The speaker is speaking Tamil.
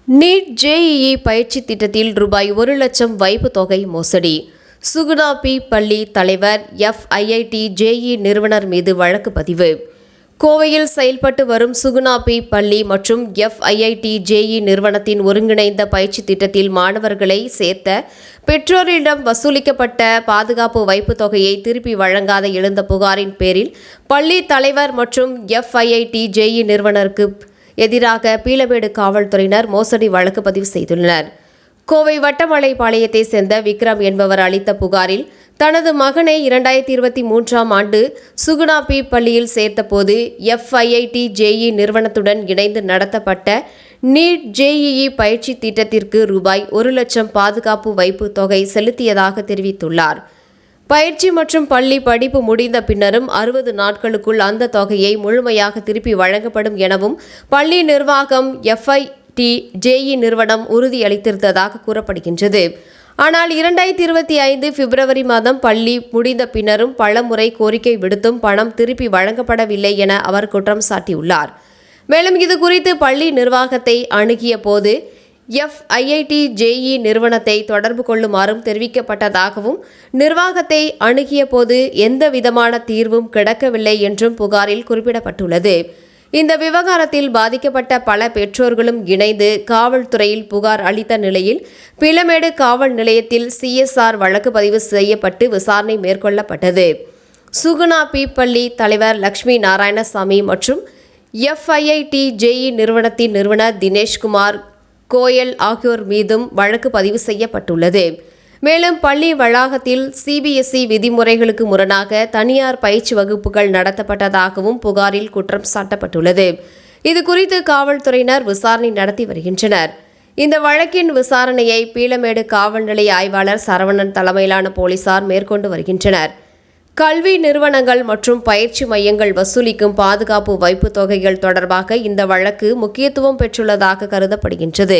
நீட் ஜேஇஇ பயிற்சி திட்டத்தில் ரூபாய் 1,00,000 வைப்பு தொகை மோசடி. சுகுணா பி. பள்ளி தலைவர் FIIT ஜேஇ நிறுவனர் மீது வழக்கு பதிவு. கோவையில் செயல்பட்டு வரும் சுகுணா பி. பள்ளி மற்றும் FIIT ஜேஇ நிறுவனத்தின் ஒருங்கிணைந்த பயிற்சி திட்டத்தில் மாணவர்களை சேர்த்த பெற்றோரிடம் வசூலிக்கப்பட்ட பாதுகாப்பு வைப்பு தொகையை திருப்பி வழங்காத எழுந்த புகாரின் பேரில் பள்ளி தலைவர் மற்றும் FIIT ஜேஇ நிறுவனருக்கு எதிராக பீளமேடு காவல்துறையினர் மோசடி வழக்கு பதிவு செய்துள்ளனர். கோவை வட்டமலைப்பாளையத்தை சேர்ந்த விக்ரம் என்பவர் அளித்த புகாரில் தனது மகனை 2023ஆம் ஆண்டு சுகுணா பி. பள்ளியில் சேர்த்தபோது FIIT ஜேஇ நிறுவனத்துடன் இணைந்து நடத்தப்பட்ட நீட் ஜேஇஇ பயிற்சி திட்டத்திற்கு ரூபாய் 1,00,000 பாதுகாப்பு வைப்பு தொகை செலுத்தியதாக தெரிவித்துள்ளார். பயிற்சி மற்றும் பள்ளி படிப்பு முடிந்த பின்னரும் 60 நாட்களுக்குள் அந்த தொகையை முழுமையாக திருப்பி வழங்கப்படும் எனவும் பள்ளி நிர்வாகம் FIIT ஜேஇ நிறுவனம் உறுதியளித்திருந்ததாக கூறப்படுகின்றது. ஆனால் 2025 பிப்ரவரி மாதம் பள்ளி முடிந்த பின்னரும் பல முறை கோரிக்கை விடுத்தும் பணம் திருப்பி வழங்கப்படவில்லை என அவர் குற்றம் சாட்டியுள்ளார். மேலும் இதுகுறித்து பள்ளி நிர்வாகத்தை அணுகிய போது FIIT ஜேஇ நிறுவனத்தை தொடர்பு கொள்ளுமாறும் தெரிவிக்கப்பட்டதாகவும் நிர்வாகத்தை அணுகிய போது எந்த விதமான தீர்வும் கிடைக்கவில்லை என்றும் புகாரில் குறிப்பிடப்பட்டுள்ளது. இந்த விவகாரத்தில் பாதிக்கப்பட்ட பல பெற்றோர்களும் இணைந்து காவல்துறையில் புகார் அளித்த நிலையில் பீளமேடு காவல் நிலையத்தில் CSR வழக்கு பதிவு செய்யப்பட்டு விசாரணை மேற்கொள்ளப்பட்டது. சுகுணா பி. பள்ளி தலைவர் லட்சுமி நாராயணசாமி மற்றும் FIIT ஜேஇ நிறுவனத்தின் நிறுவனர் தினேஷ்குமார் கோயல் ஆகியோர் மீதும் வழக்கு பதிவு செய்யப்பட்டுள்ளது. மேலும் பள்ளி வளாகத்தில் CBSE விதிமுறைகளுக்கு முரணாக தனியார் பயிற்சி வகுப்புகள் நடத்தப்பட்டதாகவும் புகாரில் குற்றம் சாட்டப்பட்டுள்ளது. இதுகுறித்து காவல்துறையினர் விசாரணை நடத்தி வருகின்றனர். இந்த வழக்கின் விசாரணையை பீளமேடு காவல் நிலைய ஆய்வாளர் சரவணன் தலைமையிலான போலீசார் மேற்கொண்டு வருகின்றனர். கல்வி நிறுவனங்கள் மற்றும் பயிற்சி மையங்கள் வசூலிக்கும் பாதுகாப்பு வைப்பு தொகைகள் தொடர்பாக இந்த வழக்கு முக்கியத்துவம் பெற்றுள்ளதாக கருதப்படுகின்றது.